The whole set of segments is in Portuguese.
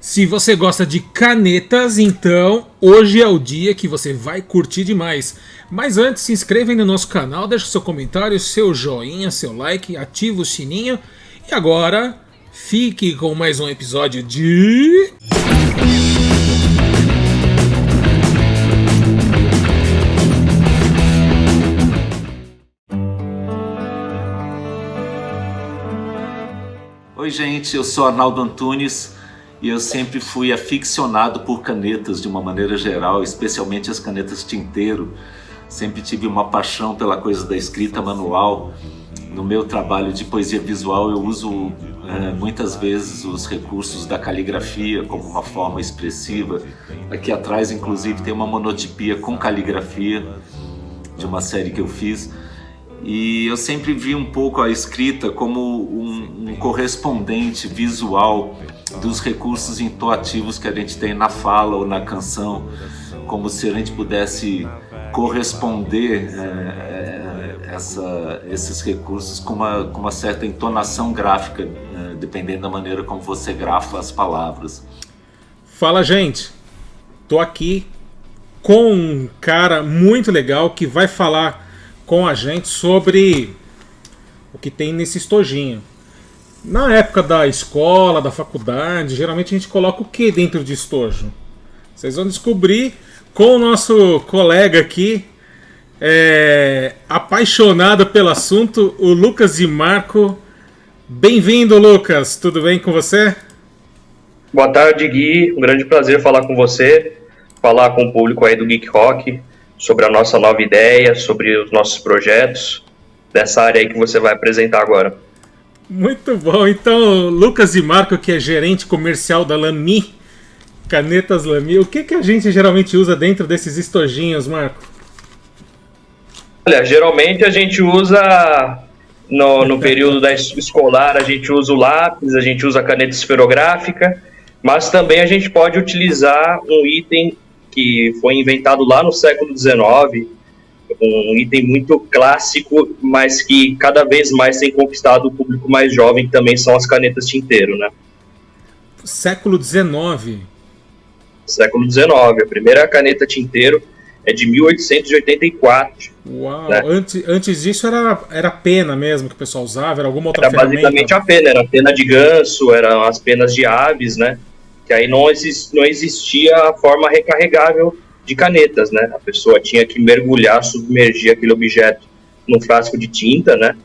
Se você gosta de canetas, então hoje é o dia que você vai curtir demais. Mas antes, se inscreva aí no nosso canal, deixe seu comentário, seu joinha, seu like, ativa o sininho. E agora, fique com mais um episódio de... Oi gente, eu sou Arnaldo Antunes e eu sempre fui aficionado por canetas de uma maneira geral, especialmente as canetas tinteiro. Sempre tive uma paixão pela coisa da escrita manual. No meu trabalho de poesia visual eu uso muitas vezes os recursos da caligrafia como uma forma expressiva. Aqui atrás inclusive tem uma monotipia com caligrafia de uma série que eu fiz. E eu sempre vi um pouco a escrita como um correspondente visual dos recursos entoativos que a gente tem na fala ou na canção, como se a gente pudesse corresponder esses recursos com uma certa entonação gráfica, dependendo da maneira como você grafa as palavras. Fala, gente! Tô aqui com um cara muito legal que vai falar com a gente sobre o que tem nesse estojinho. Na época da escola, da faculdade, geralmente a gente coloca o que dentro de estojo? Vocês vão descobrir com o nosso colega aqui, apaixonado pelo assunto, o Lucas Di Marco. Bem-vindo, Lucas! Tudo bem com você? Boa tarde, Gui. Um grande prazer falar com você, falar com o público aí do Geek Rock, sobre a nossa nova ideia, sobre os nossos projetos, dessa área aí que você vai apresentar agora. Muito bom. Então, Lucas Di Marco, que é gerente comercial da Lamy, Canetas Lamy, o que a gente geralmente usa dentro desses estojinhos, Marco? Olha, geralmente a gente usa, no período da escolar, a gente usa o lápis, a gente usa a caneta esferográfica, mas também a gente pode utilizar um item que foi inventado lá no século XIX, um item muito clássico, mas que cada vez mais tem conquistado o público mais jovem, que também são as canetas tinteiro, né? Século XIX? Século XIX. A primeira caneta tinteiro é de 1884. Uau! Né? Antes disso era pena mesmo que o pessoal usava? Era alguma outra ferramenta? Era basicamente a pena. Era pena de ganso, eram as penas de aves, né? Que aí não existia a forma recarregável de canetas, né? A pessoa tinha que mergulhar, submergir aquele objeto num frasco de tinta, né?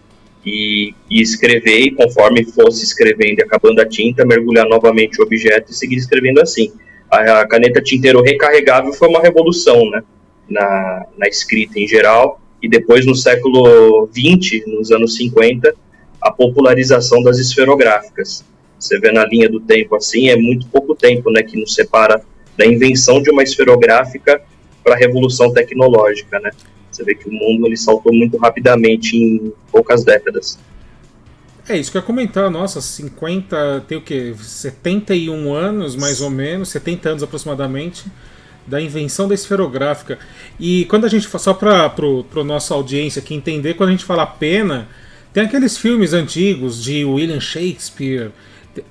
E escrever, e conforme fosse escrevendo e acabando a tinta, mergulhar novamente o objeto e seguir escrevendo assim. A caneta tinteiro recarregável foi uma revolução, né? Na escrita em geral, e depois no século XX, nos anos 50, a popularização das esferográficas. Você vê na linha do tempo assim, é muito pouco tempo, né, que nos separa da invenção de uma esferográfica para a revolução tecnológica, né? Você vê que o mundo ele saltou muito rapidamente em poucas décadas. É isso que eu ia comentar, nossa, 50, tem o quê? 71 anos, mais ou menos, 70 anos aproximadamente, da invenção da esferográfica. E quando a gente, só para a nossa audiência aqui entender, quando a gente fala pena, tem aqueles filmes antigos de William Shakespeare.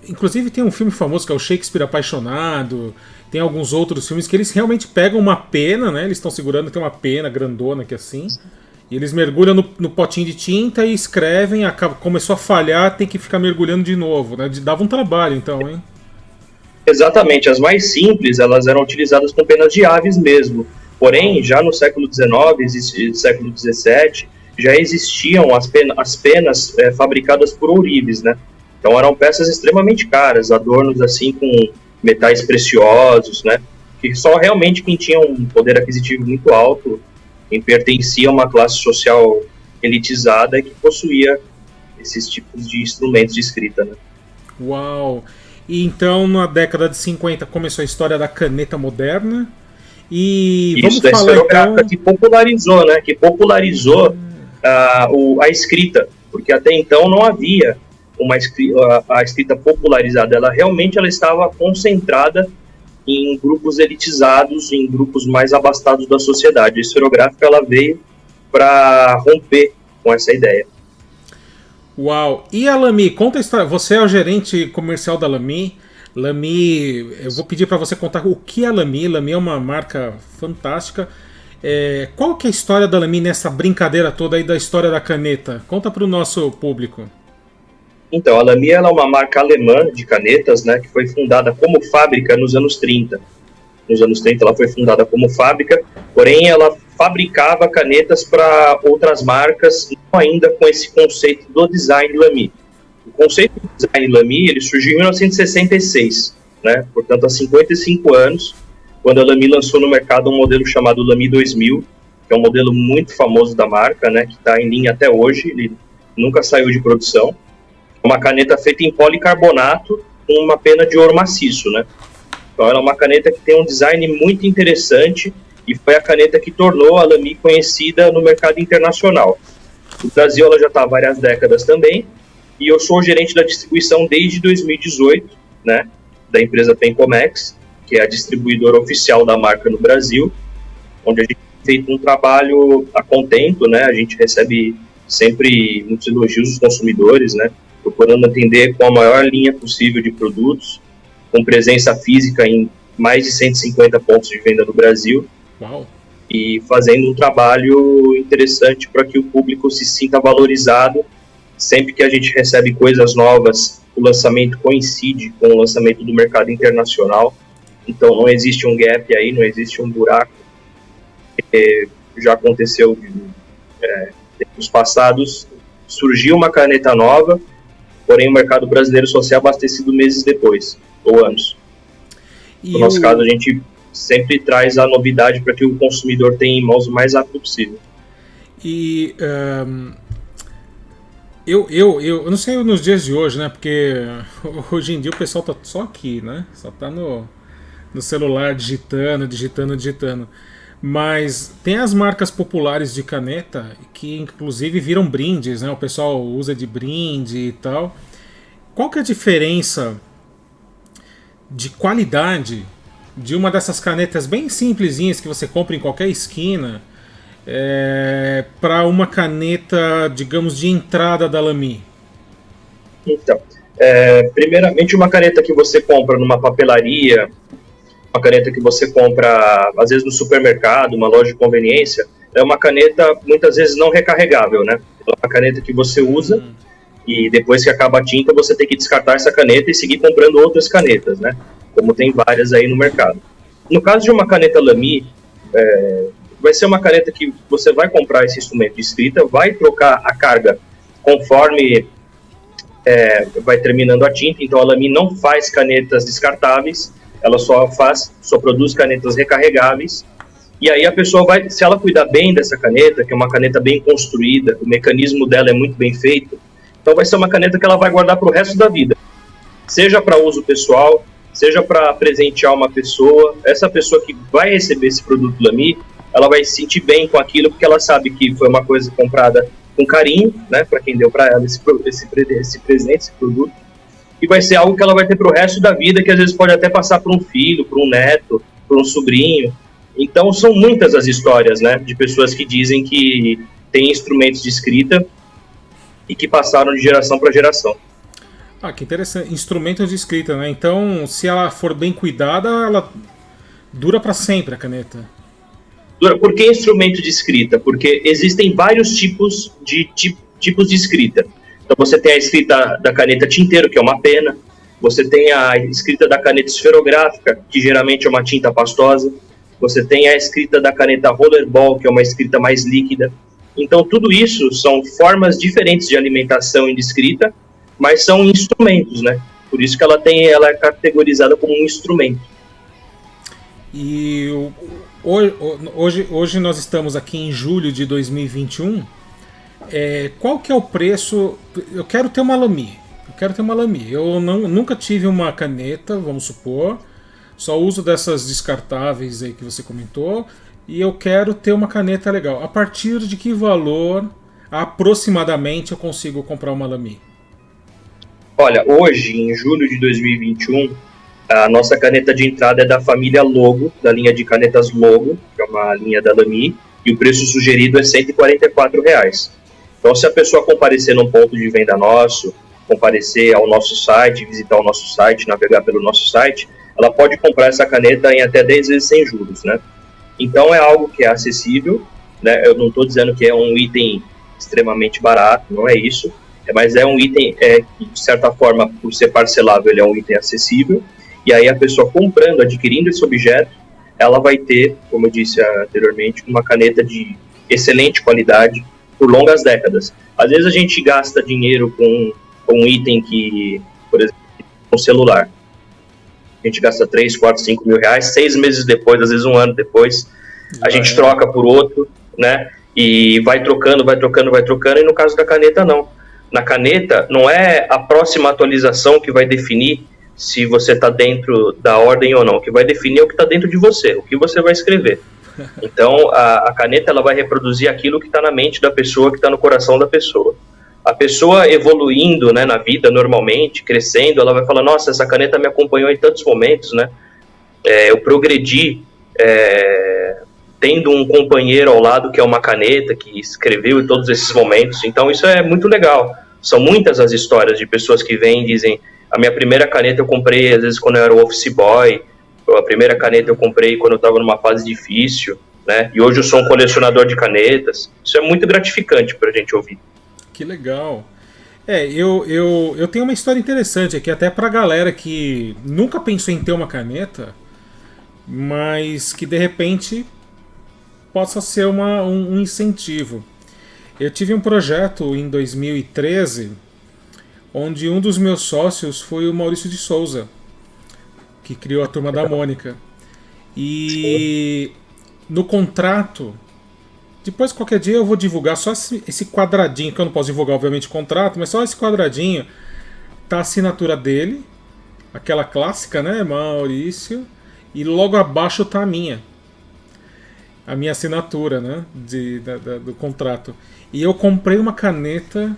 Inclusive tem um filme famoso que é o Shakespeare Apaixonado. Tem alguns outros filmes que eles realmente pegam uma pena, né? Eles estão segurando, tem uma pena grandona aqui assim. E eles mergulham no potinho de tinta e escrevem. Começou a falhar, tem que ficar mergulhando de novo, né? Dava um trabalho então, hein? Exatamente. As mais simples, elas eram utilizadas com penas de aves mesmo. Porém, já no século XIX, século XVII, já existiam as penas fabricadas por ourives, né? Então eram peças extremamente caras, adornos assim com metais preciosos, né? Que só realmente quem tinha um poder aquisitivo muito alto, quem pertencia a uma classe social elitizada, que possuía esses tipos de instrumentos de escrita, né? Uau! E então na década de 50 começou a história da caneta moderna. E isso, vamos falar então... que popularizou, né? Que popularizou a escrita, porque até então não havia a escrita popularizada. Ela realmente estava concentrada em grupos elitizados, em grupos mais abastados da sociedade. A esferográfica ela veio para romper com essa ideia. Uau! E a Lamy? Conta a história. Você é o gerente comercial da Lamy. Lamy, eu vou pedir para você contar o que é a Lamy. Lamy é uma marca fantástica. Qual que é a história da Lamy nessa brincadeira toda aí da história da caneta? Conta para o nosso público. Então, a Lamy ela é uma marca alemã de canetas, né, que foi fundada como fábrica nos anos 30. Nos anos 30 ela foi fundada como fábrica, porém ela fabricava canetas para outras marcas, não ainda com esse conceito do design Lamy. O conceito do design Lamy ele surgiu em 1966, né, portanto há 55 anos, quando a Lamy lançou no mercado um modelo chamado Lamy 2000, que é um modelo muito famoso da marca, né, que está em linha até hoje, ele nunca saiu de produção. Uma caneta feita em policarbonato com uma pena de ouro maciço, né? Então ela é uma caneta que tem um design muito interessante e foi a caneta que tornou a Lamy conhecida no mercado internacional. No Brasil ela já está há várias décadas também, e eu sou o gerente da distribuição desde 2018, né, da empresa Pencomex, que é a distribuidora oficial da marca no Brasil, onde a gente tem feito um trabalho a contento, né? A gente recebe sempre muitos elogios dos consumidores, né, procurando atender com a maior linha possível de produtos, com presença física em mais de 150 pontos de venda no Brasil. Uau. E fazendo um trabalho interessante para que o público se sinta valorizado. Sempre que a gente recebe coisas novas, o lançamento coincide com o lançamento do mercado internacional, então não existe um gap aí, não existe um buraco. Já aconteceu nos passados, surgiu uma caneta nova, porém o mercado brasileiro só se abastecido meses depois, ou anos. No nosso caso, a gente sempre traz a novidade para que o consumidor tenha em mãos o mais rápido possível. E eu não sei nos dias de hoje, né? Porque hoje em dia o pessoal tá só aqui, né? Só tá no celular digitando. Mas tem as marcas populares de caneta que inclusive viram brindes, né? O pessoal usa de brinde e tal. Qual que é a diferença de qualidade de uma dessas canetas bem simplesinhas que você compra em qualquer esquina para uma caneta, digamos, de entrada da Lamy? Então, primeiramente uma caneta que você compra numa papelaria, uma caneta que você compra às vezes no supermercado, uma loja de conveniência, é uma caneta muitas vezes não recarregável, né? É uma caneta que você usa e depois que acaba a tinta você tem que descartar essa caneta e seguir comprando outras canetas, né? Como tem várias aí no mercado. No caso de uma caneta Lamy, vai ser uma caneta que você vai comprar esse instrumento de escrita, vai trocar a carga conforme vai terminando a tinta, então a Lamy não faz canetas descartáveis, ela só produz canetas recarregáveis, e aí a pessoa vai, se ela cuidar bem dessa caneta, que é uma caneta bem construída, o mecanismo dela é muito bem feito, então vai ser uma caneta que ela vai guardar para o resto da vida, seja para uso pessoal, seja para presentear uma pessoa. Essa pessoa que vai receber esse produto Lamy, ela vai se sentir bem com aquilo, porque ela sabe que foi uma coisa comprada com carinho, né, para quem deu para ela esse presente, esse produto, e vai ser algo que ela vai ter para o resto da vida, que às vezes pode até passar para um filho, para um neto, para um sobrinho. Então são muitas as histórias, né, de pessoas que dizem que têm instrumentos de escrita e que passaram de geração para geração. Ah, que interessante. Instrumentos de escrita, né? Então, se ela for bem cuidada, ela dura para sempre a caneta. Por que instrumento de escrita? Porque existem vários tipos de escrita. Então você tem a escrita da caneta tinteiro, que é uma pena. Você tem a escrita da caneta esferográfica, que geralmente é uma tinta pastosa. Você tem a escrita da caneta rollerball, que é uma escrita mais líquida. Então tudo isso são formas diferentes de alimentação e de escrita, mas são instrumentos, né? Por isso que ela é categorizada como um instrumento. E hoje nós estamos aqui em julho de 2021. Qual que é o preço? Eu quero ter uma Lamy. Eu nunca tive uma caneta, vamos supor. Só uso dessas descartáveis aí que você comentou. E eu quero ter uma caneta legal. A partir de que valor, aproximadamente, eu consigo comprar uma Lamy? Olha, hoje, em julho de 2021, a nossa caneta de entrada é da família Logo, da linha de canetas Logo, que é uma linha da Lamy, e o preço sugerido é R$ 144. Então, se a pessoa comparecer num ponto de venda nosso, comparecer ao nosso site, visitar o nosso site, navegar pelo nosso site, ela pode comprar essa caneta em até 10 vezes sem juros, né? Então é algo que é acessível, né? Eu não estou dizendo que é um item extremamente barato, não é isso, mas é um item que, de certa forma, por ser parcelável, ele é um item acessível, e aí a pessoa comprando, adquirindo esse objeto, ela vai ter, como eu disse anteriormente, uma caneta de excelente qualidade por longas décadas. Às vezes a gente gasta dinheiro com um item que, por exemplo, um celular. A gente gasta 3, 4, 5 mil reais, 6 meses depois, às vezes um ano depois, a gente troca por outro, né? E vai trocando, e no caso da caneta não. Na caneta, não é a próxima atualização que vai definir se você está dentro da ordem ou não. O que vai definir é o que está dentro de você, o que você vai escrever. Então, a caneta ela vai reproduzir aquilo que está na mente da pessoa, que está no coração da pessoa. A pessoa evoluindo, né, na vida normalmente, crescendo, ela vai falar, nossa, essa caneta me acompanhou em tantos momentos, né? Eu progredi tendo um companheiro ao lado que é uma caneta, que escreveu em todos esses momentos. Então isso é muito legal. São muitas as histórias de pessoas que vêm e dizem, a minha primeira caneta eu comprei às vezes quando eu era o office boy, ou a primeira caneta eu comprei quando eu estava numa fase difícil, né? E hoje eu sou um colecionador de canetas. Isso é muito gratificante para a gente ouvir. Que legal. Eu tenho uma história interessante aqui, até pra galera que nunca pensou em ter uma caneta, mas que de repente possa ser um incentivo. Eu tive um projeto em 2013, onde um dos meus sócios foi o Maurício de Souza, que criou a Turma da Mônica. E no contrato, depois qualquer dia eu vou divulgar só esse quadradinho, que eu não posso divulgar obviamente o contrato, mas só esse quadradinho, tá a assinatura dele, aquela clássica, né, Maurício, e logo abaixo tá a minha assinatura, né, do contrato. E eu comprei uma caneta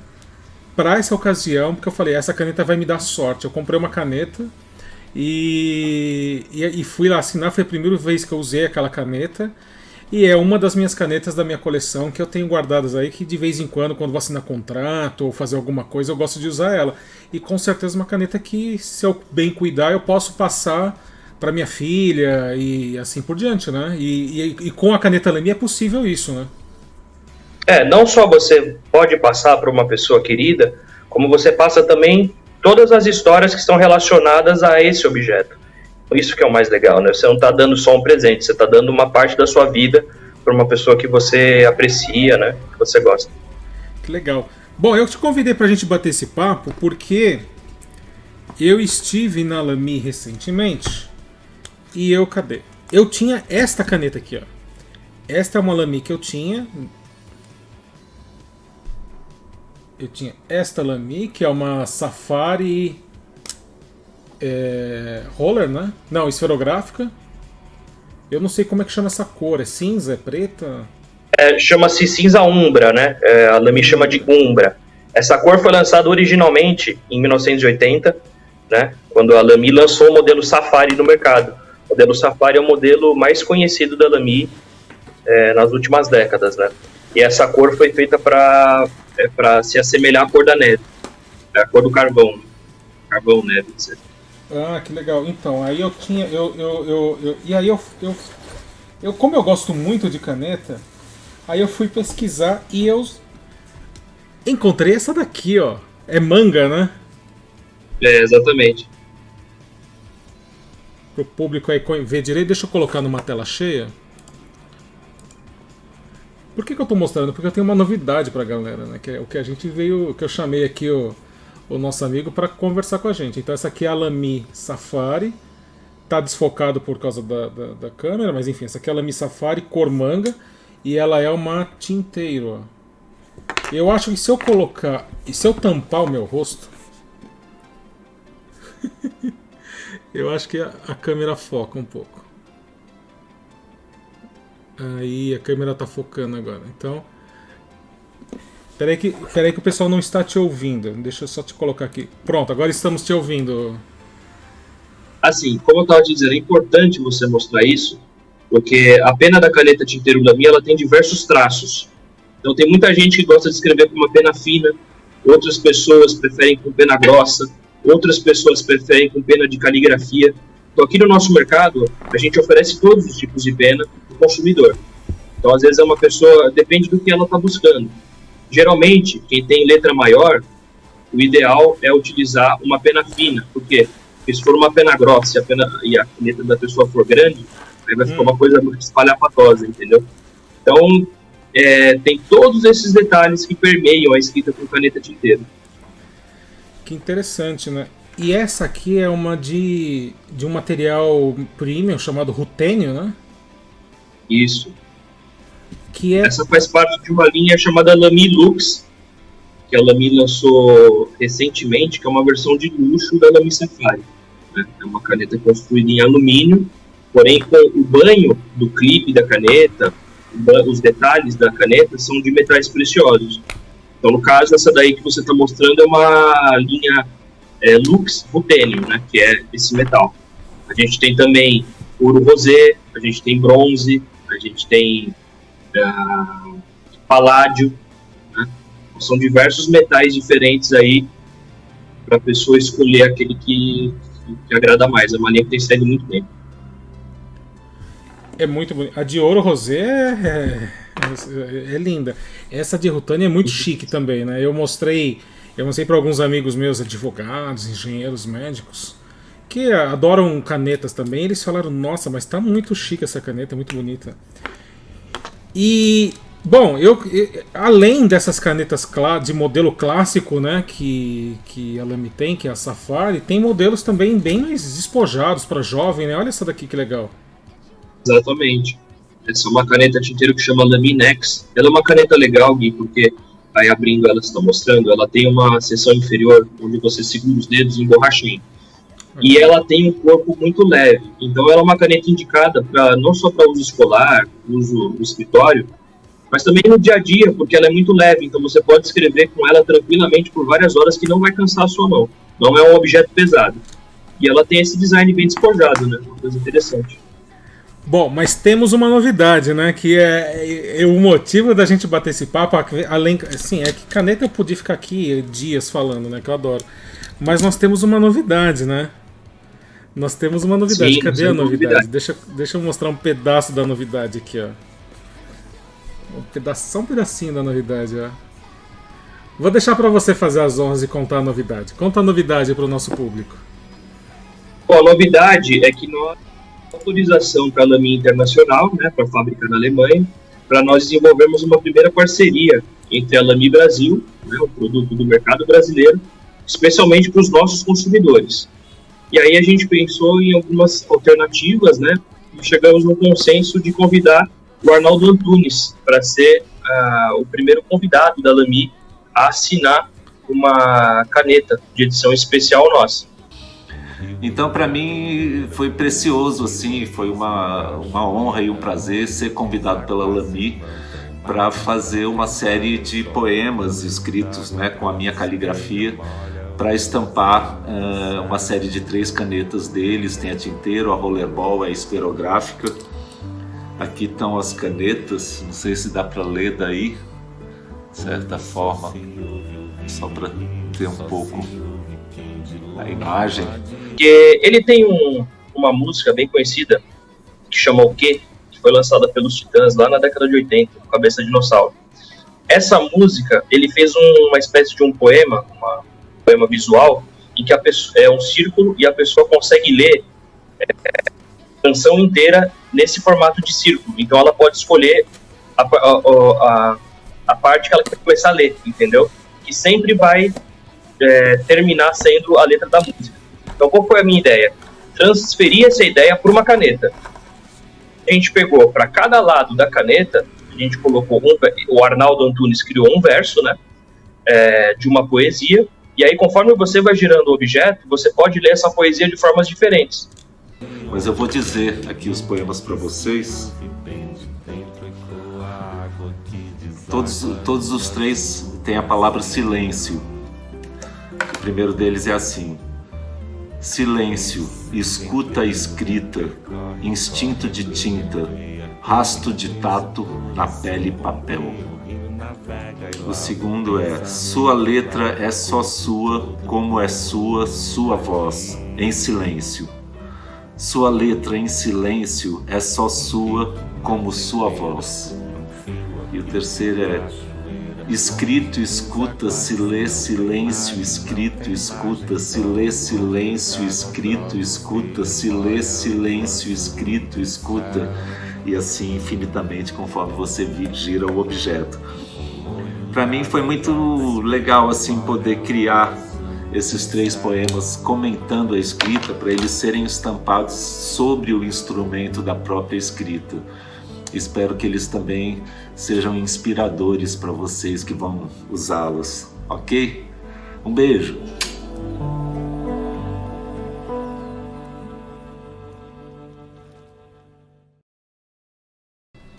para essa ocasião, porque eu falei, essa caneta vai me dar sorte. Eu comprei uma caneta e fui lá assinar, foi a primeira vez que eu usei aquela caneta, e é uma das minhas canetas da minha coleção que eu tenho guardadas aí, que de vez em quando vou assinar contrato ou fazer alguma coisa, eu gosto de usar ela. E com certeza uma caneta que, se eu bem cuidar, eu posso passar para minha filha e assim por diante, né? E com a caneta Lamy é possível isso, né? Não só você pode passar para uma pessoa querida, como você passa também todas as histórias que estão relacionadas a esse objeto. Isso que é o mais legal, né? Você não está dando só um presente, você está dando uma parte da sua vida para uma pessoa que você aprecia, né? Que você gosta. Que legal. Bom, eu te convidei para a gente bater esse papo porque eu estive na Lamy recentemente e cadê? Eu tinha esta caneta aqui, ó. Esta é uma Lamy que eu tinha. Eu tinha esta Lamy, que é uma Safari roller, né? Não, esferográfica. Eu não sei como é que chama essa cor. É cinza? É preta? Chama-se cinza umbra, né? A Lamy chama de umbra. Essa cor foi lançada originalmente em 1980, né? Quando a Lamy lançou o modelo Safari no mercado. O modelo Safari é o modelo mais conhecido da Lamy nas últimas décadas, né? E essa cor foi feita para se assemelhar à cor da neve, a cor do carvão, neve, etc. Ah, que legal. Então, aí eu tinha, e aí eu como eu gosto muito de caneta, aí eu fui pesquisar e eu encontrei essa daqui, ó. É manga, né? Exatamente. Pro público aí ver direito, deixa eu colocar numa tela cheia. Por que eu tô mostrando? Porque eu tenho uma novidade pra galera, né? Que é o que a gente veio, que eu chamei aqui o nosso amigo para conversar com a gente. Então essa aqui é a Lamy Safari. Tá desfocado por causa da câmera, mas enfim, essa aqui é a Lamy Safari cor manga e ela é uma tinteiro, ó. Eu acho que se eu colocar e se eu tampar o meu rosto, eu acho que a câmera foca um pouco. Aí a câmera tá focando agora. Então, peraí que o pessoal não está te ouvindo. Deixa eu só te colocar aqui. Pronto, agora estamos te ouvindo. Assim, como eu estava dizendo, é importante você mostrar isso, porque a pena da caneta tinteiro Lamy, ela tem diversos traços. Então tem muita gente que gosta de escrever com uma pena fina, outras pessoas preferem com pena grossa, outras pessoas preferem com pena de caligrafia. Então, aqui no nosso mercado, a gente oferece todos os tipos de pena para o consumidor. Então, às vezes, é uma pessoa, depende do que ela está buscando. Geralmente, quem tem letra maior, o ideal é utilizar uma pena fina. Por quê? Porque se for uma pena grossa e a letra da pessoa for grande, aí vai ficar uma coisa espalhafatosa, entendeu? Então, tem todos esses detalhes que permeiam a escrita com caneta tinteiro. Que interessante, né? E essa aqui é uma de um material premium chamado rutênio, né? Isso. Que é... Essa faz parte de uma linha chamada Lamy Lux, que a Lamy lançou recentemente, que é uma versão de luxo da Lamy Sapphire. Né? É uma caneta construída em alumínio, porém com o banho do clipe da caneta, os detalhes da caneta são de metais preciosos. Então, no caso, essa daí que você está mostrando é uma linha Lux Rutênio, né, que é esse metal. A gente tem também ouro rosé, a gente tem bronze, a gente tem paládio, né? São diversos metais diferentes aí para a pessoa escolher aquele que agrada mais. É uma linha que tem saído muito bem. É muito bonita. A de ouro rosé é linda. Essa de rutênio é muito chique também, né? Eu mostrei para alguns amigos meus, advogados, engenheiros, médicos, que adoram canetas também. Eles falaram, nossa, mas tá muito chique essa caneta, muito bonita. E, bom, além dessas canetas de modelo clássico, né, que a Lamy tem, que é a Sapphire, tem modelos também bem mais despojados para jovem, né? Olha essa daqui que legal. Exatamente. Essa é uma caneta tinteiro que chama Lamy Nex. Ela é uma caneta legal, Gui, porque aí abrindo ela, está mostrando, ela tem uma seção inferior onde você segura os dedos em borrachinha. E ela tem um corpo muito leve. Então ela é uma caneta indicada não só para uso escolar, uso no escritório, mas também no dia a dia, porque ela é muito leve. Então você pode escrever com ela tranquilamente por várias horas que não vai cansar a sua mão. Não é um objeto pesado. E ela tem esse design bem despojado, né? Uma coisa interessante. Bom, mas temos uma novidade, né? Que é o motivo da gente bater esse papo. Além, assim, é que caneta eu podia ficar aqui dias falando, né? Que eu adoro. Mas nós temos uma novidade, né? Nós temos uma novidade. Sim, cadê a novidade? Deixa eu mostrar um pedaço da novidade aqui, ó. Só um pedacinho da novidade, ó. Vou deixar para você fazer as honras e contar a novidade. Conta a novidade para o nosso público. Bom, a novidade é que nós autorização para a Lamy Internacional, né, para fabricar na Alemanha, para nós desenvolvermos uma primeira parceria entre a Lamy Brasil, né, o produto do mercado brasileiro, especialmente para os nossos consumidores. E aí a gente pensou em algumas alternativas, né, e chegamos no consenso de convidar o Arnaldo Antunes para ser o primeiro convidado da Lamy a assinar uma caneta de edição especial nossa. Então, para mim, foi precioso, assim, foi uma honra e um prazer ser convidado pela Lamy para fazer uma série de poemas escritos, né, com a minha caligrafia, para estampar uma série de 3 canetas deles. Tem a tinteiro, a rollerball, a esferográfica. Aqui estão as canetas, não sei se dá para ler daí, de certa forma, só para ter um pouco a imagem. Ele tem uma música bem conhecida que chama O Quê? Que foi lançada pelos Titãs lá na década de 80, Cabeça de Dinossauro. Essa música, ele fez uma espécie de um poema, um poema visual, em que é um círculo e a pessoa consegue ler a canção inteira nesse formato de círculo. Então ela pode escolher a parte que ela quer começar a ler, entendeu? Que sempre vai terminar sendo a letra da música. Então, qual foi a minha ideia? Transferir essa ideia para uma caneta. A gente pegou para cada lado da caneta, a gente colocou o Arnaldo Antunes criou um verso, né, de uma poesia, e aí conforme você vai girando o objeto, você pode ler essa poesia de formas diferentes. Mas eu vou dizer aqui os poemas para vocês. Todos os 3 têm a palavra silêncio. O primeiro deles é assim: silêncio, escuta a escrita, instinto de tinta, rasto de tato na pele e papel. O segundo é: sua letra é só sua, como é sua, sua voz, em silêncio. Sua letra em silêncio é só sua, como sua voz. E o terceiro é: escrito, escuta, se lê, silêncio, escrito, escuta, se lê, silêncio, escrito, escuta, se lê, silêncio, escrito, escuta, e assim infinitamente conforme você gira o objeto. Para mim foi muito legal assim poder criar esses 3 poemas comentando a escrita, para eles serem estampados sobre o instrumento da própria escrita. Espero que eles também sejam inspiradores para vocês que vão usá-los, ok? Um beijo!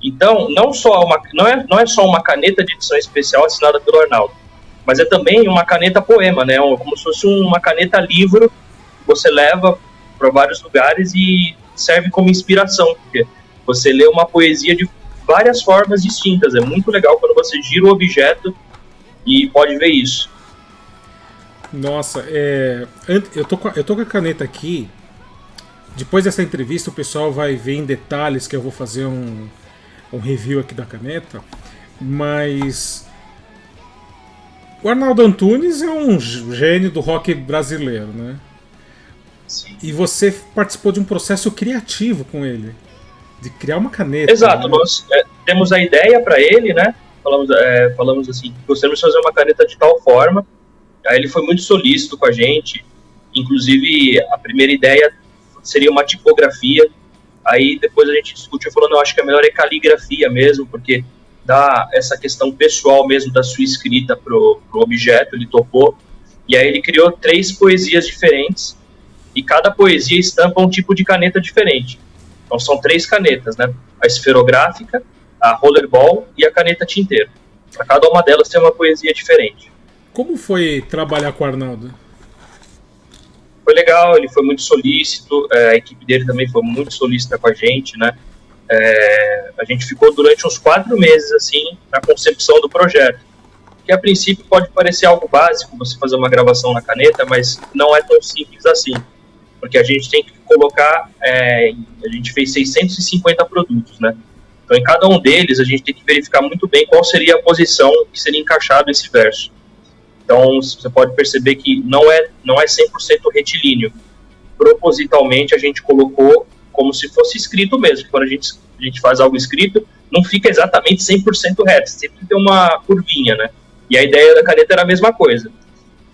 Então, não é só uma caneta de edição especial assinada pelo Arnaldo, mas é também uma caneta poema, né? Como se fosse uma caneta livro que você leva para vários lugares e serve como inspiração, porque você lê uma poesia de várias formas distintas. É muito legal quando você gira o objeto e pode ver isso. Nossa, eu tô com a caneta aqui. Depois dessa entrevista o pessoal vai ver em detalhes que eu vou fazer um review aqui da caneta. Mas o Arnaldo Antunes é um gênio do rock brasileiro, né? Sim. E você participou de um processo criativo com ele, de criar uma caneta. Exato, né? Nós temos a ideia para ele, né? Falamos assim, gostaríamos de fazer uma caneta de tal forma. Aí ele foi muito solícito com a gente. Inclusive, a primeira ideia seria uma tipografia. Aí depois a gente discutiu falando, eu acho que a melhor é caligrafia mesmo, porque dá essa questão pessoal mesmo da sua escrita pro objeto, ele topou. E aí ele criou 3 poesias diferentes, e cada poesia estampa um tipo de caneta diferente. Então são 3 canetas, né? A esferográfica, a rollerball e a caneta tinteiro. Para cada uma delas tem uma poesia diferente. Como foi trabalhar com o Arnaldo? Foi legal, ele foi muito solícito, a equipe dele também foi muito solícita com a gente, né? A gente ficou durante uns 4 meses, assim, na concepção do projeto. Que a princípio pode parecer algo básico, você fazer uma gravação na caneta, mas não é tão simples assim. Porque a gente tem que colocar, a gente fez 650 produtos, né? Então em cada um deles a gente tem que verificar muito bem qual seria a posição que seria encaixado esse verso. Então você pode perceber que não é 100% retilíneo. Propositalmente a gente colocou como se fosse escrito mesmo. Quando a gente faz algo escrito, não fica exatamente 100% reto, sempre tem uma curvinha, né? E a ideia da caneta era a mesma coisa.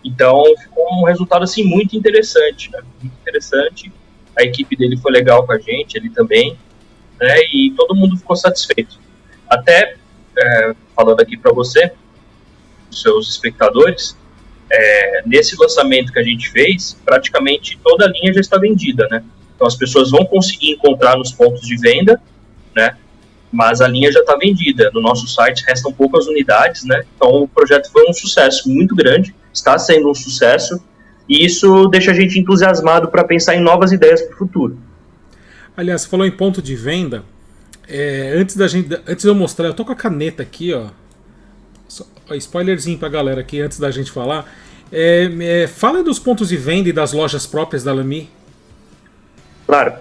Então ficou um resultado assim muito interessante, né? Muito interessante. A equipe dele foi legal com a gente, ele também, né? E todo mundo ficou satisfeito. Até falando aqui para você, seus espectadores, nesse lançamento que a gente fez, praticamente toda a linha já está vendida, né? Então as pessoas vão conseguir encontrar nos pontos de venda, né? Mas a linha já está vendida. No nosso site restam poucas unidades, né? Então o projeto foi um sucesso muito grande, está sendo um sucesso, e isso deixa a gente entusiasmado para pensar em novas ideias para o futuro. Aliás, você falou em ponto de venda. Antes de eu mostrar, eu tô com a caneta aqui, ó. Spoilerzinho pra galera aqui antes da gente falar. Fala dos pontos de venda e das lojas próprias da Lamy. Claro.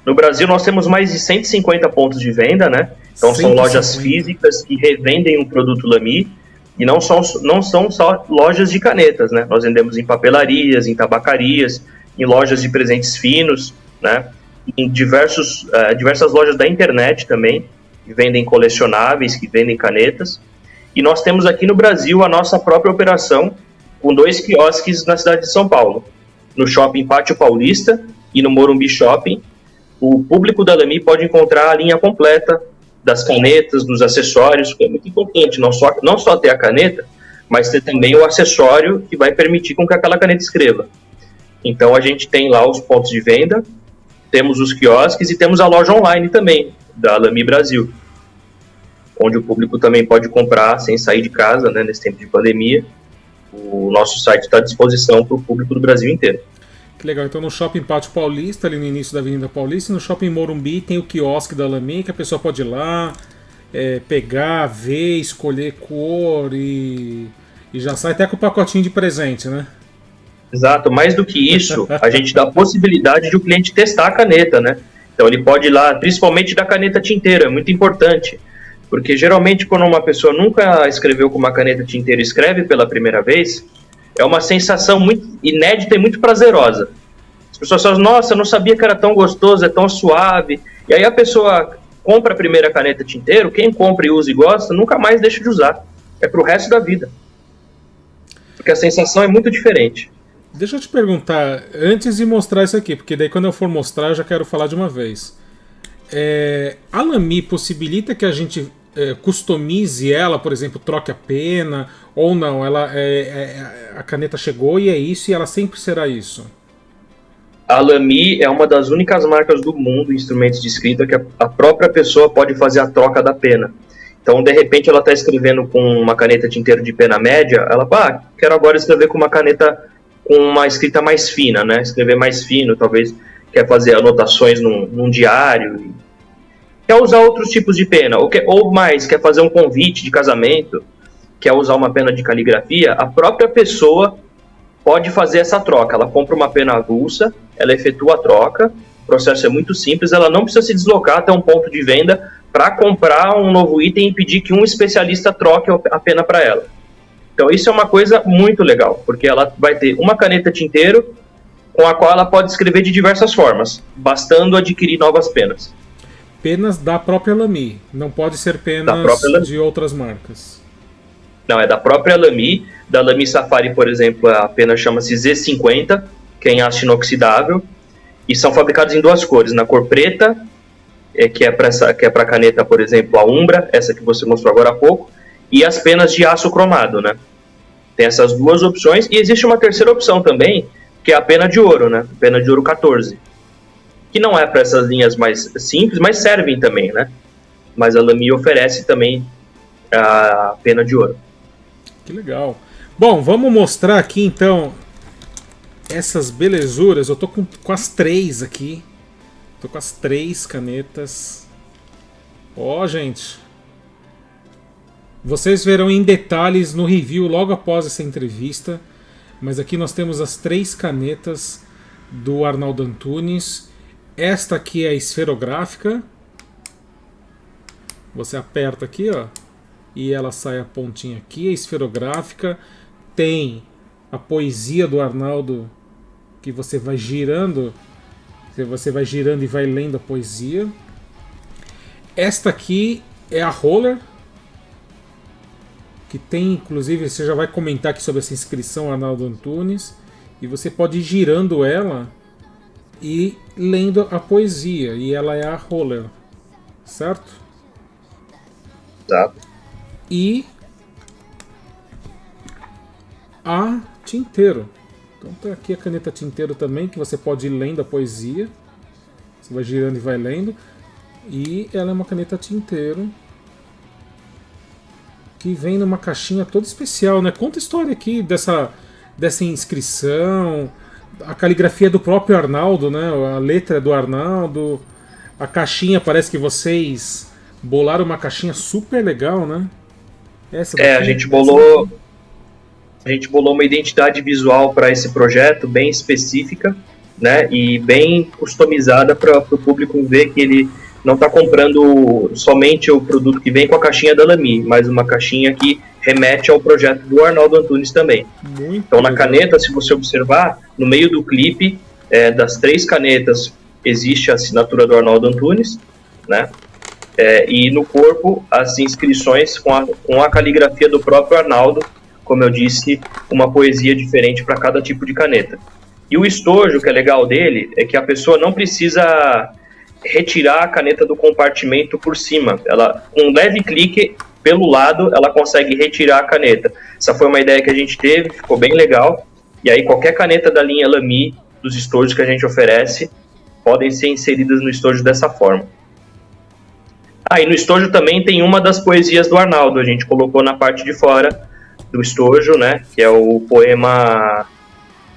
No Brasil nós temos mais de 150 pontos de venda, né? Então 150. São lojas físicas que revendem o produto Lamy, e não são só lojas de canetas, né? Nós vendemos em papelarias, em tabacarias, em lojas de presentes finos, né? Em diversas lojas da internet também, que vendem colecionáveis, que vendem canetas. E nós temos aqui no Brasil a nossa própria operação, com 2 quiosques na cidade de São Paulo. No Shopping Pátio Paulista e no Morumbi Shopping. O público da Lamy pode encontrar a linha completa das canetas, dos acessórios, que é muito importante, não só ter a caneta, mas ter também o acessório que vai permitir com que aquela caneta escreva. Então a gente tem lá os pontos de venda, temos os quiosques e temos a loja online também, da Lamy Brasil, onde o público também pode comprar sem sair de casa, né, nesse tempo de pandemia. O nosso site está à disposição para o público do Brasil inteiro. Que legal, então no Shopping Pátio Paulista, ali no início da Avenida Paulista, e no Shopping Morumbi tem o quiosque da Lamy, que a pessoa pode ir lá pegar, ver, escolher cor e já sai até com o pacotinho de presente, né? Exato, mais do que isso, a gente dá a possibilidade de o cliente testar a caneta, né? Então ele pode ir lá, principalmente da caneta tinteira, é muito importante, porque geralmente quando uma pessoa nunca escreveu com uma caneta tinteira e escreve pela primeira vez, é uma sensação muito inédita e muito prazerosa. As pessoas falam, nossa, eu não sabia que era tão gostoso, é tão suave, e aí a pessoa compra a primeira caneta tinteiro, quem compra e usa e gosta, nunca mais deixa de usar, é pro resto da vida, porque a sensação é muito diferente. Deixa eu te perguntar, antes de mostrar isso aqui, porque daí quando eu for mostrar eu já quero falar de uma vez. A Lamy possibilita que a gente customize ela, por exemplo, troque a pena, ou não? A caneta chegou e é isso, e ela sempre será isso? A Lamy é uma das únicas marcas do mundo, instrumentos de escrita, que a própria pessoa pode fazer a troca da pena. Então, de repente, ela está escrevendo com uma caneta tinteiro de pena média, ela fala, quero agora escrever com uma caneta com uma escrita mais fina, né? Escrever mais fino, talvez quer fazer anotações num diário, quer usar outros tipos de pena, ou mais, quer fazer um convite de casamento, quer usar uma pena de caligrafia, a própria pessoa pode fazer essa troca. Ela compra uma pena avulsa, ela efetua a troca, o processo é muito simples, ela não precisa se deslocar até um ponto de venda para comprar um novo item e pedir que um especialista troque a pena para ela. Então isso é uma coisa muito legal, porque ela vai ter uma caneta tinteiro com a qual ela pode escrever de diversas formas, bastando adquirir novas penas. Penas da própria Lamy, não pode ser penas de outras marcas. Não, é da própria Lamy. Da Lamy Safari, por exemplo, a pena chama-se Z50, que é em aço inoxidável, e são fabricados em duas cores, na cor preta, que é para caneta, por exemplo, a Umbra, essa que você mostrou agora há pouco, e as penas de aço cromado, né? Tem essas duas opções, e existe uma terceira opção também, que é a pena de ouro, né? Pena de ouro 14, que não é para essas linhas mais simples, mas servem também, né? Mas a Lamy oferece também a pena de ouro. Que legal. Bom, vamos mostrar aqui então essas belezuras. Eu tô com as 3 aqui. Tô com as 3 canetas. Ó, gente. Vocês verão em detalhes no review logo após essa entrevista. Mas aqui nós temos as 3 canetas do Arnaldo Antunes. Esta aqui é a esferográfica. Você aperta aqui, ó, e ela sai a pontinha aqui. A esferográfica tem a poesia do Arnaldo, que você vai girando. Você vai girando e vai lendo a poesia. Esta aqui é a roller, que tem, inclusive, você já vai comentar aqui sobre essa inscrição Arnaldo Antunes, e você pode ir girando ela e lendo a poesia, e ela é a roller, certo? Tá. E a tinteiro. Então tá aqui a caneta tinteiro também, que você pode ir lendo a poesia. Você vai girando e vai lendo. E ela é uma caneta tinteiro que vem numa caixinha toda especial, né? Conta a história aqui dessa inscrição, a caligrafia do próprio Arnaldo, né? A letra do Arnaldo, a caixinha, parece que vocês bolaram uma caixinha super legal, né? Essa daqui, a gente bolou uma identidade visual para esse projeto bem específica, né? E bem customizada para o público ver que ele não está comprando somente o produto que vem com a caixinha da Lamy, mas uma caixinha que remete ao projeto do Arnaldo Antunes também. Muito então, na legal. caneta, se você observar, no meio do clipe, das 3 canetas, existe a assinatura do Arnaldo Antunes, né? E no corpo, as inscrições com a caligrafia do próprio Arnaldo, como eu disse, uma poesia diferente para cada tipo de caneta. E o estojo, que é legal dele, é que a pessoa não precisa retirar a caneta do compartimento por cima. Ela, com um leve clique pelo lado, ela consegue retirar a caneta. Essa foi uma ideia que a gente teve, ficou bem legal. E aí qualquer caneta da linha Lamy, dos estojos que a gente oferece, podem ser inseridas no estojo dessa forma. E no estojo também tem uma das poesias do Arnaldo. A gente colocou na parte de fora do estojo, né? Que é o poema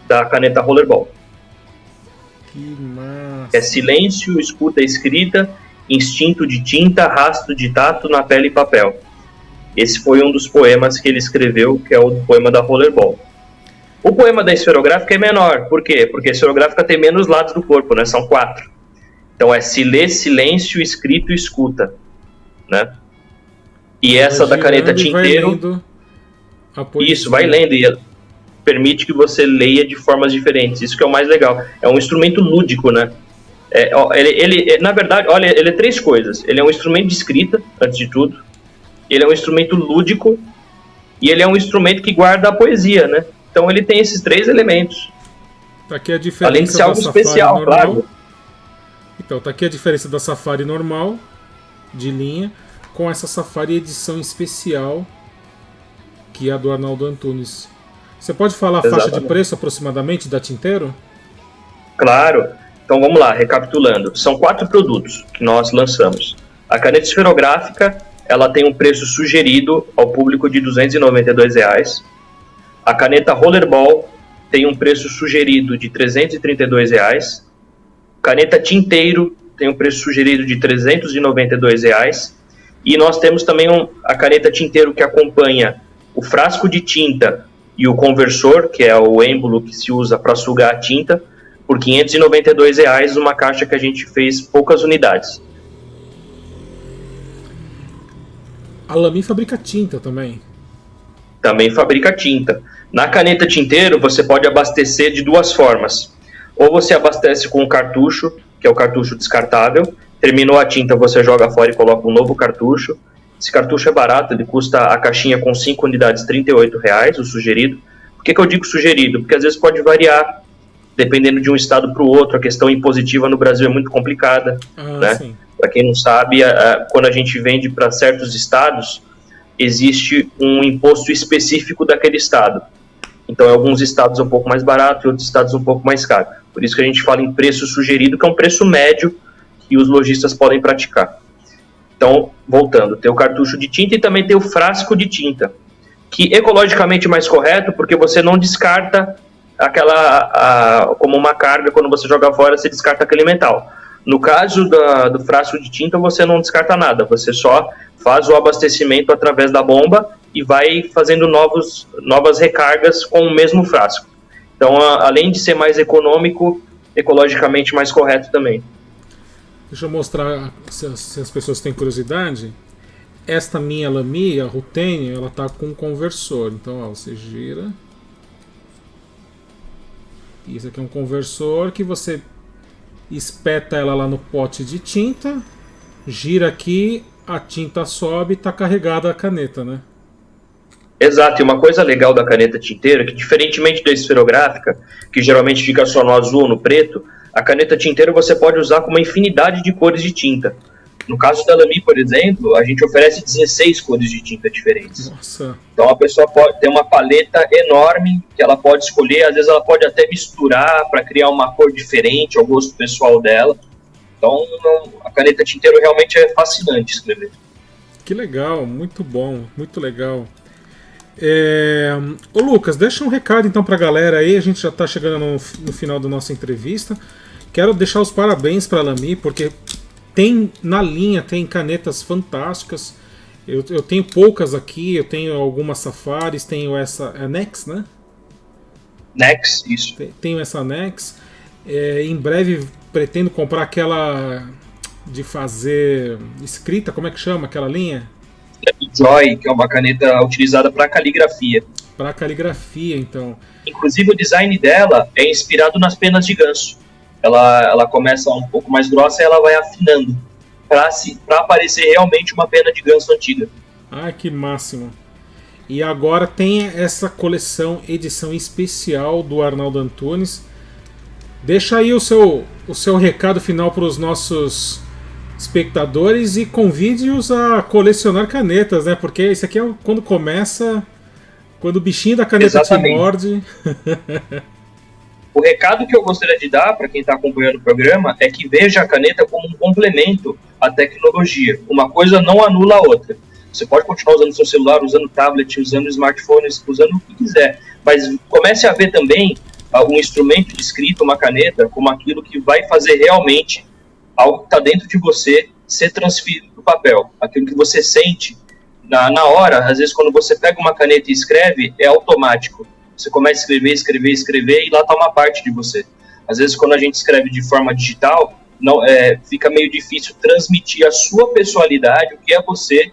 da caneta Rollerball. Que massa. É silêncio, escuta escrita instinto de tinta, rastro de tato na pele e papel. Esse foi um dos poemas que ele escreveu, que é o poema da Rollerball. O poema da esferográfica é menor. Por quê? Porque a esferográfica tem menos lados do corpo, né? São 4. Então é se lê, silêncio, escrito e escuta, né? E essa da caneta tinteiro... Isso, vai lendo e permite que você leia de formas diferentes. Isso que é o mais legal. É um instrumento lúdico, né? Na verdade, olha, ele é 3 coisas. Ele é um instrumento de escrita, antes de tudo. Ele é um instrumento lúdico. E ele é um instrumento que guarda a poesia, né? Então ele tem esses 3 elementos. Tá aqui a diferença. Além de ser algo especial, normal. Claro. Então, tá aqui a diferença da Safari normal, de linha, com essa Safari edição especial, que é a do Arnaldo Antunes. Você pode falar a faixa de preço aproximadamente da Tinteiro? Claro. Então vamos lá, recapitulando. São 4 produtos que nós lançamos. A caneta esferográfica, ela tem um preço sugerido ao público de R$ 292 reais. A caneta Rollerball tem um preço sugerido de R$ 332 reais. Caneta Tinteiro tem um preço sugerido de R$ 392 reais. E nós temos também a caneta Tinteiro que acompanha o frasco de tinta e o conversor, que é o êmbolo que se usa para sugar a tinta, por R$ 592 reais, uma caixa que a gente fez poucas unidades. A Lamy fabrica tinta também. Também fabrica tinta. Na caneta Tinteiro, você pode abastecer de 2 formas. Ou você abastece com um cartucho, que é o cartucho descartável. Terminou a tinta, você joga fora e coloca um novo cartucho. Esse cartucho é barato, ele custa a caixinha com 5 unidades R$ 38 reais, o sugerido. Por que eu digo sugerido? Porque às vezes pode variar, dependendo de um estado para o outro. A questão impositiva no Brasil é muito complicada, né? Para quem não sabe, quando a gente vende para certos estados, existe um imposto específico daquele estado. Então, em alguns estados é um pouco mais barato, em outros estados um pouco mais caro. Por isso que a gente fala em preço sugerido, que é um preço médio que os lojistas podem praticar. Então, voltando, tem o cartucho de tinta e também tem o frasco de tinta, que ecologicamente é mais correto, porque você não descarta como uma carga, quando você joga fora, você descarta aquele metal. No caso do frasco de tinta, você não descarta nada, você só faz o abastecimento através da bomba e vai fazendo novas recargas com o mesmo frasco. Então, além de ser mais econômico, ecologicamente mais correto também. Deixa eu mostrar, se as pessoas têm curiosidade. Esta minha Lamy, a Rutene, ela tá com um conversor. Então, ó, você gira. Isso aqui é um conversor que você espeta ela lá no pote de tinta, gira aqui, a tinta sobe e tá carregada a caneta, né? Exato, e uma coisa legal da caneta tinteira é que, diferentemente da esferográfica, que geralmente fica só no azul ou no preto, a caneta tinteira você pode usar com uma infinidade de cores de tinta. No caso da Lamy, por exemplo, a gente oferece 16 cores de tinta diferentes. Nossa. Então a pessoa pode ter uma paleta enorme que ela pode escolher, às vezes ela pode até misturar para criar uma cor diferente ao gosto pessoal dela. Então a caneta tinteiro realmente é fascinante escrever. Que legal, muito bom, muito legal. Ô Lucas, deixa um recado então pra galera aí, a gente já tá chegando no final da nossa entrevista. Quero deixar os parabéns pra Lamy, porque na linha tem canetas fantásticas. Eu tenho poucas aqui, eu tenho algumas Safaris, tenho essa Nex, né? Nex, isso. Tenho essa Nex. Em breve pretendo comprar aquela de fazer escrita, como é que chama aquela linha? Joy, que é uma caneta utilizada para caligrafia. Para caligrafia, então. Inclusive o design dela é inspirado nas penas de ganso. Ela começa um pouco mais grossa e ela vai afinando para parecer realmente uma pena de ganso antiga. Ah, que máximo. E agora tem essa coleção edição especial do Arnaldo Antunes. Deixa aí o seu recado final para os nossos espectadores e convide-os a colecionar canetas, né? Porque isso aqui é quando começa, quando o bichinho da caneta Exatamente. Te morde. O recado que eu gostaria de dar para quem está acompanhando o programa é que veja a caneta como um complemento à tecnologia. Uma coisa não anula a outra. Você pode continuar usando seu celular, usando tablet, usando smartphones, usando o que quiser, mas comece a ver também um instrumento de escrita, uma caneta, como aquilo que vai fazer realmente algo que está dentro de você ser transferido para o papel. Aquilo que você sente na hora, às vezes quando você pega uma caneta e escreve, é automático. Você começa a escrever e lá está uma parte de você. Às vezes quando a gente escreve de forma digital, não, fica meio difícil transmitir a sua pessoalidade, o que é você,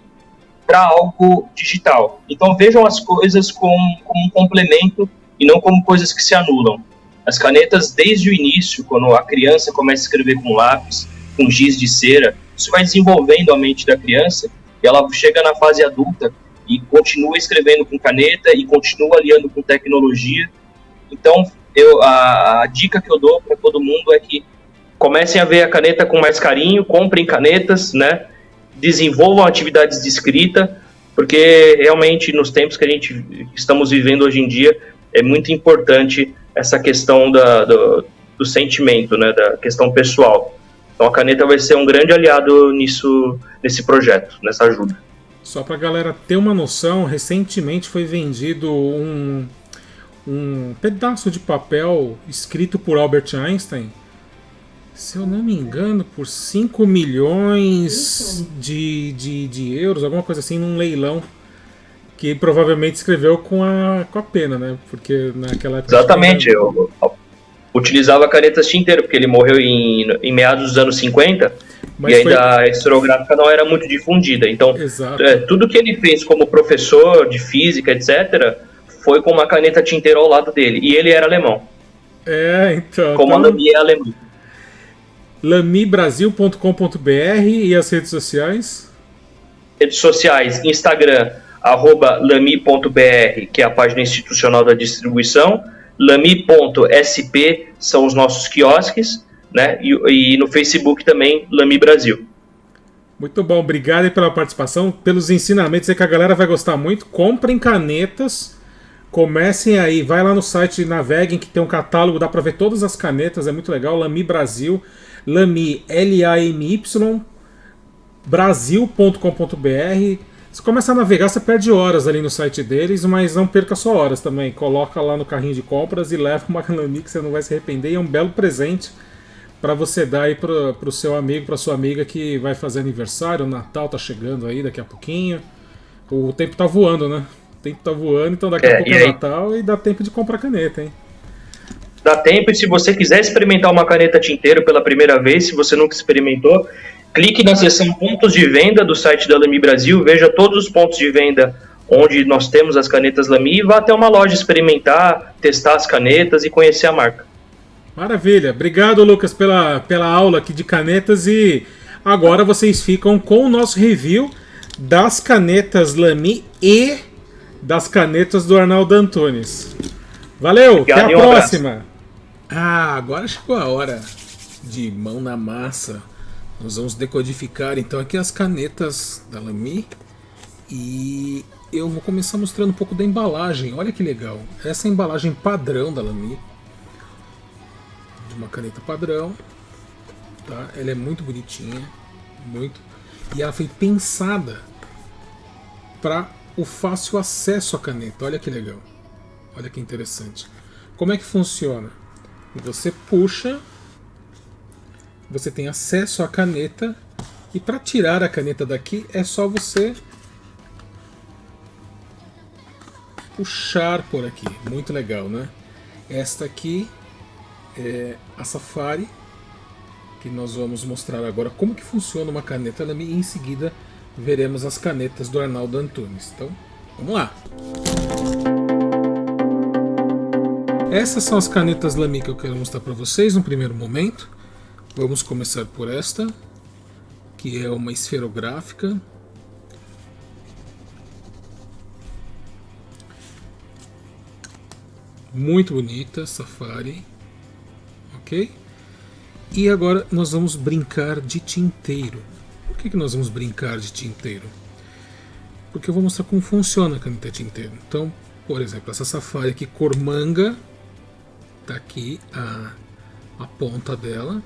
para algo digital. Então vejam as coisas como um complemento e não como coisas que se anulam. As canetas, desde o início, quando a criança começa a escrever com lápis, com giz de cera, isso vai desenvolvendo a mente da criança e ela chega na fase adulta e continua escrevendo com caneta e continua aliando com tecnologia. Então, a dica que eu dou para todo mundo é que comecem a ver a caneta com mais carinho, comprem canetas, né? Desenvolvam atividades de escrita, porque realmente nos tempos que a gente estamos vivendo hoje em dia é muito importante essa questão do sentimento, né? Da questão pessoal. Então a caneta vai ser um grande aliado nesse projeto, nessa ajuda. Só para a galera ter uma noção, recentemente foi vendido um pedaço de papel escrito por Albert Einstein, se eu não me engano, por 5 milhões de euros, alguma coisa assim, num leilão, que provavelmente escreveu com a pena, né? Porque naquela época... Exatamente, eu utilizava canetas tinteiro, porque ele morreu em meados dos anos 50, mas e ainda a historiográfica não era muito difundida. Então, tudo que ele fez como professor de física, etc., foi com uma caneta tinteiro ao lado dele. E ele era alemão. Então... Como a Lamy é alemão. lamibrasil.com.br e as redes sociais? Redes sociais, Instagram, @lamy.br, que é a página institucional da distribuição, lamy.sp são os nossos quiosques, né? E no Facebook também, Lamy Brasil. Muito bom, obrigado aí pela participação, pelos ensinamentos aí que a galera vai gostar muito. Comprem canetas, comecem aí, vai lá no site, naveguem que tem um catálogo, dá pra ver todas as canetas, é muito legal. Lamy Brasil, Lamy, Lamy, brasil.com.br. Você começa a navegar, você perde horas ali no site deles, mas não perca só horas também. Coloca lá no carrinho de compras e leva uma Lamy que você não vai se arrepender. E é um belo presente para você dar aí pro seu amigo, pra sua amiga que vai fazer aniversário. O Natal tá chegando aí daqui a pouquinho. O tempo tá voando, né? O tempo tá voando, então daqui a pouco é Natal e dá tempo de comprar caneta, hein? Dá tempo, e se você quiser experimentar uma caneta tinteiro pela primeira vez, se você nunca experimentou, clique na seção pontos de venda do site da Lamy Brasil, veja todos os pontos de venda onde nós temos as canetas Lamy e vá até uma loja experimentar, testar as canetas e conhecer a marca. Maravilha, obrigado Lucas pela aula aqui de canetas, e agora vocês ficam com o nosso review das canetas Lamy e das canetas do Arnaldo Antunes. Valeu, obrigado, até a próxima! Agora chegou a hora de mão na massa. Nós vamos decodificar então aqui as canetas da Lamy e eu vou começar mostrando um pouco da embalagem. Olha que legal, essa é a embalagem padrão da Lamy, de uma caneta padrão, tá? Ela é muito bonitinha, e ela foi pensada para o fácil acesso à caneta. Olha que legal, olha que interessante. Como é que funciona? Você puxa, você tem acesso à caneta, e para tirar a caneta daqui é só você puxar por aqui. Muito legal, né? Esta aqui é a Safari, que nós vamos mostrar agora como que funciona uma caneta Lamy, e em seguida veremos as canetas do Arnaldo Antunes. Então, vamos lá! Essas são as canetas Lamy que eu quero mostrar para vocês no primeiro momento. Vamos começar por esta, que é uma esferográfica. Muito bonita, Safari. Ok? E agora nós vamos brincar de tinteiro. Por que nós vamos brincar de tinteiro? Porque eu vou mostrar como funciona a caneta tinteiro. Então, por exemplo, essa Safari aqui, cor manga, tá aqui a ponta dela.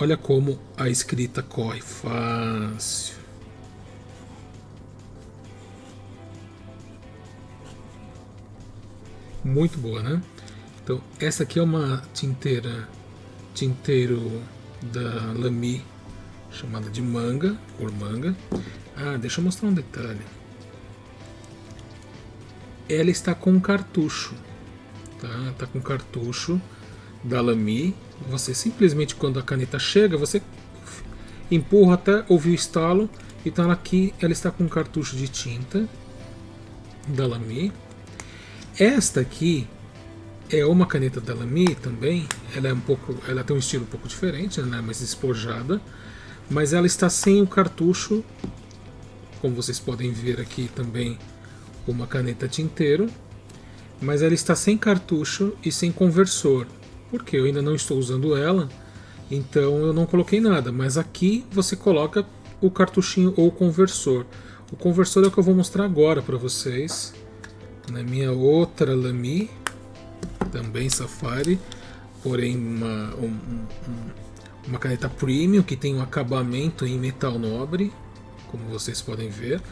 Olha como a escrita corre fácil. Muito boa, né? Então, essa aqui é uma tinteira tinteiro da Lamy, chamada de manga, cor manga. Deixa eu mostrar um detalhe. Ela está com cartucho, tá? Tá com cartucho da Lamy. Você simplesmente, quando a caneta chega, você empurra até ouvir o estalo. Então aqui ela está com cartucho de tinta da Lamy. Esta aqui é uma caneta da Lamy também. Ela tem um estilo um pouco diferente, ela é mais despojada, mas ela está sem o cartucho. Como vocês podem ver aqui também, uma caneta tinteiro, mas ela está sem cartucho e sem conversor, porque eu ainda não estou usando ela, então eu não coloquei nada. Mas aqui você coloca o cartuchinho ou o conversor. O conversor é o que eu vou mostrar agora para vocês na minha outra Lamy, também Safari, porém uma caneta premium que tem um acabamento em metal nobre, como vocês podem ver.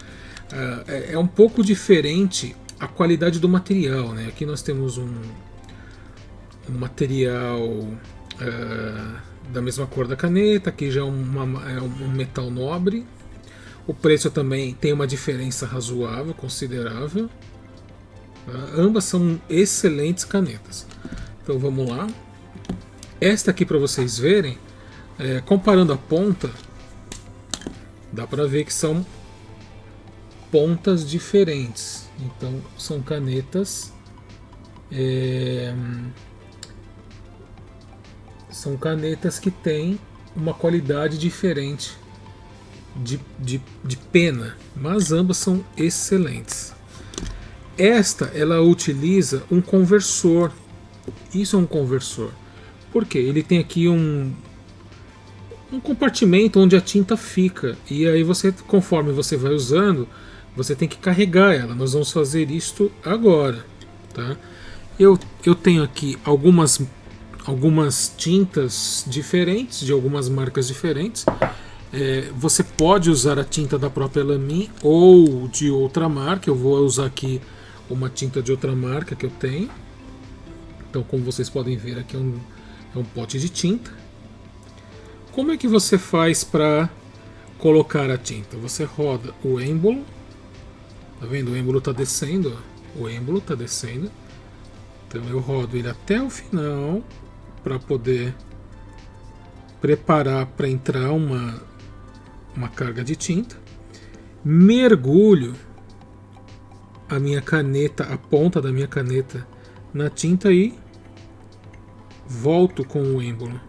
É um pouco diferente a qualidade do material, né? Aqui nós temos um material da mesma cor da caneta, aqui já é um metal nobre. O preço também tem uma diferença razoável, considerável. Ambas são excelentes canetas. Então vamos lá. Esta aqui, para vocês verem, comparando a ponta, dá para ver que são pontas diferentes. Então são canetas que têm uma qualidade diferente de pena, mas ambas são excelentes. Esta, ela utiliza um conversor. Isso é um conversor. Por quê? Ele tem aqui um compartimento onde a tinta fica, e aí você, conforme você vai usando, você tem que carregar ela. Nós vamos fazer isto agora, tá? Eu tenho aqui algumas tintas diferentes, de algumas marcas diferentes. Você pode usar a tinta da própria Lamy ou de outra marca. Eu vou usar aqui uma tinta de outra marca que eu tenho. Então, como vocês podem ver, aqui é um pote de tinta. Como é que você faz para colocar a tinta? Você roda o êmbolo. Tá vendo? O êmbolo está descendo. Ó. O êmbolo está descendo. Então eu rodo ele até o final para poder preparar para entrar uma carga de tinta. Mergulho a minha caneta, a ponta da minha caneta na tinta e volto com o êmbolo.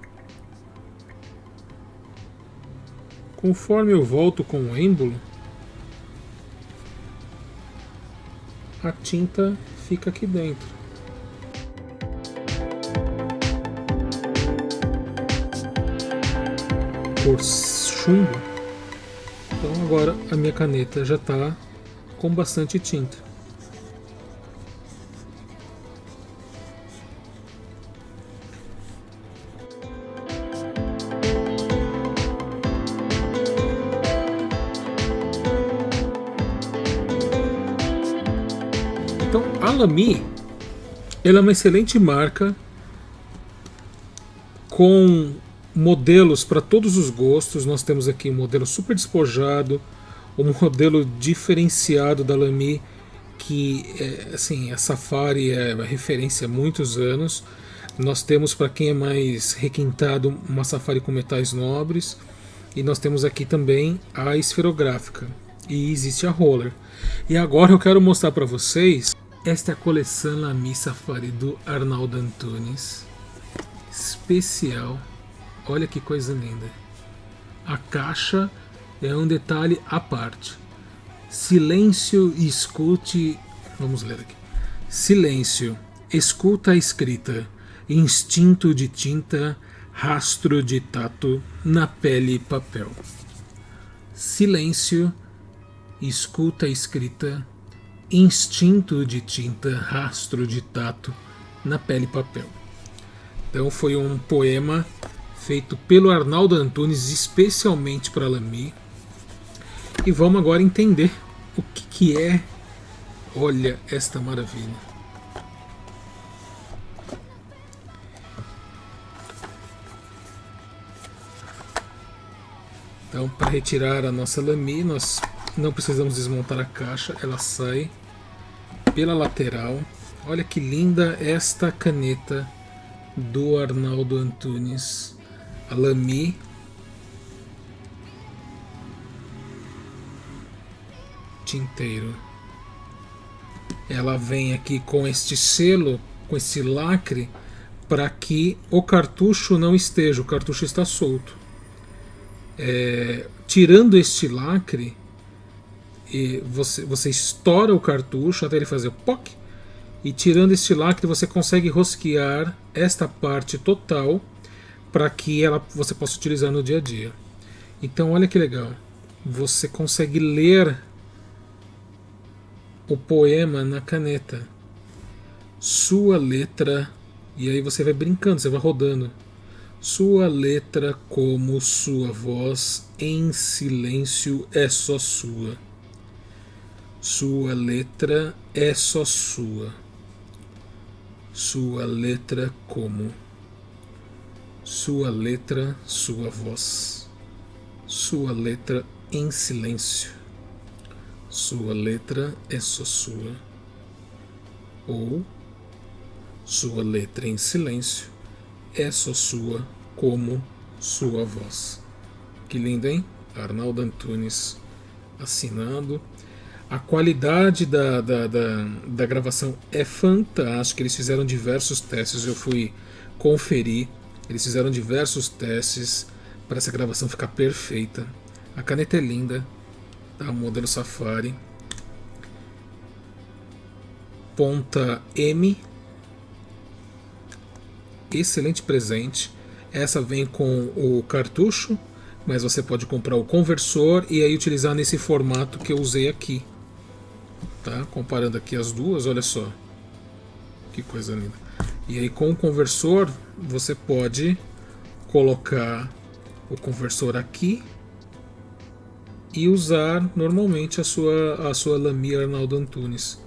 Conforme eu volto com o êmbolo, a tinta fica aqui dentro. Por chumbo. Então agora a minha caneta já está com bastante tinta. Então a Lamy, ela é uma excelente marca com modelos para todos os gostos. Nós temos aqui um modelo super despojado, um modelo diferenciado da Lamy, que assim, a Safari é uma referência há muitos anos. Nós temos, para quem é mais requintado, uma Safari com metais nobres, e nós temos aqui também a esferográfica, e existe a roller. E agora eu quero mostrar para vocês, esta é a coleção Lamy Safari do Arnaldo Antunes, especial. Olha que coisa linda. A caixa é um detalhe à parte. Silêncio e escute. Vamos ler aqui. Silêncio, escuta a escrita. Instinto de tinta, rastro de tato na pele e papel. Silêncio, escuta a escrita. Instinto de tinta, rastro de tato na pele e papel. Então foi um poema feito pelo Arnaldo Antunes especialmente para Lamy. E vamos agora entender o que é. Olha esta maravilha. Então, para retirar a nossa Lamy, nós não precisamos desmontar a caixa, ela sai pela lateral. Olha que linda esta caneta do Arnaldo Antunes, a Lamy tinteiro. Ela vem aqui com este selo, com esse lacre, para que o cartucho não esteja, o cartucho está solto. Tirando este lacre, você estoura o cartucho até ele fazer o POC, e tirando este lacre você consegue rosquear esta parte total para que você possa utilizar no dia a dia. Então olha que legal, você consegue ler o poema na caneta, sua letra, e aí você vai brincando, você vai rodando. Sua letra como sua voz, em silêncio é só sua. Sua letra é só sua. Sua letra como. Sua letra, sua voz. Sua letra em silêncio. Sua letra é só sua. Ou sua letra em silêncio é só sua como sua voz. Que lindo, hein? Arnaldo Antunes assinando. A qualidade da gravação é fantástica. Eles fizeram diversos testes, eu fui conferir. Eles fizeram diversos testes para essa gravação ficar perfeita. A caneta é linda, tá? Modelo Safari. Ponta M. Excelente presente. Essa vem com o cartucho, mas você pode comprar o conversor e aí utilizar nesse formato que eu usei aqui. Tá? Comparando aqui as duas, olha só. Que coisa linda. E aí com o conversor, você pode colocar o conversor aqui e usar normalmente a sua Lamy Arnaldo Antunes.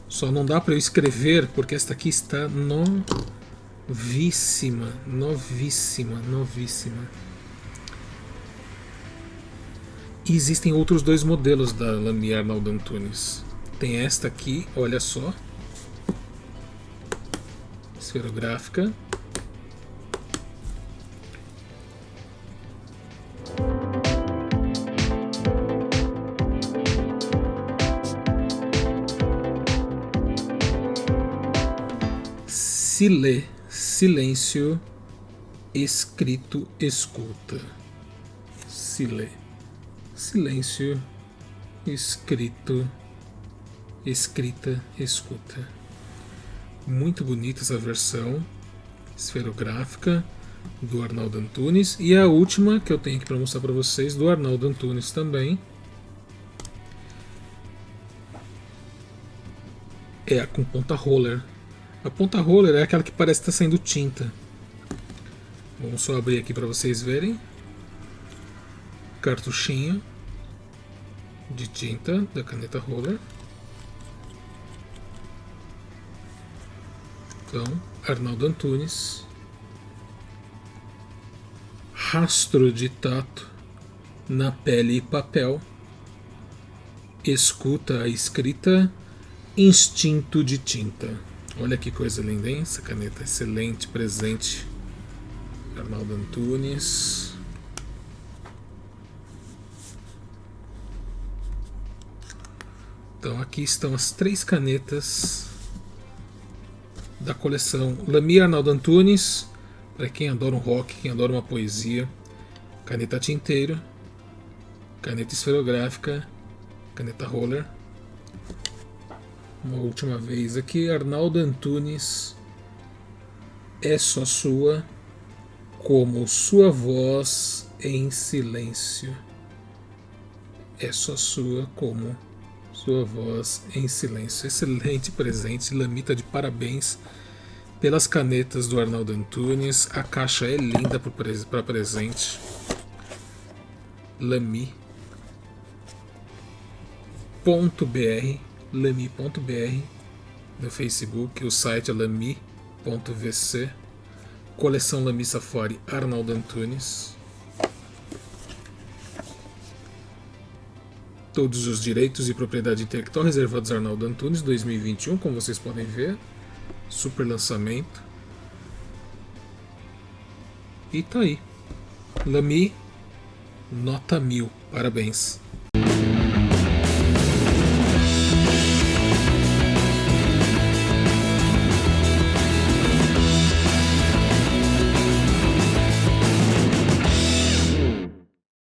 Só não dá para eu escrever porque esta aqui está novíssima, novíssima, novíssima. E existem outros dois modelos da Lamy Arnaldo Antunes. Tem esta aqui, olha só, esferográfica. Silê, silêncio, escrito, escuta. Silê, silêncio, escrito, escrita, escuta. Muito bonita essa versão esferográfica do Arnaldo Antunes. E a última que eu tenho aqui para mostrar para vocês, do Arnaldo Antunes também, é a com ponta roller. A ponta roller é aquela que parece estar saindo tinta. Vamos só abrir aqui para vocês verem. Cartuchinho de tinta da caneta roller. Então, Arnaldo Antunes. Rastro de tato na pele e papel. Escuta a escrita. Instinto de tinta. Olha que coisa linda, hein? Essa caneta, excelente presente. Arnaldo Antunes. Então aqui estão as 3 canetas da coleção Lamy Arnaldo Antunes. Para quem adora um rock, quem adora uma poesia. Caneta tinteiro. Caneta esferográfica. Caneta roller. Uma última vez aqui, Arnaldo Antunes, é só sua, como sua voz em silêncio. É só sua, como sua voz em silêncio. Excelente presente, Lamy tá de parabéns pelas canetas do Arnaldo Antunes. A caixa é linda para presente. Lamy.br, Lamy.br no Facebook, o site é lamy.vc. Coleção Lamy Safari, Arnaldo Antunes. Todos os direitos e propriedade intelectual reservados a Arnaldo Antunes 2021, como vocês podem ver. Super lançamento. E tá aí. Lamy, nota 1000. Parabéns.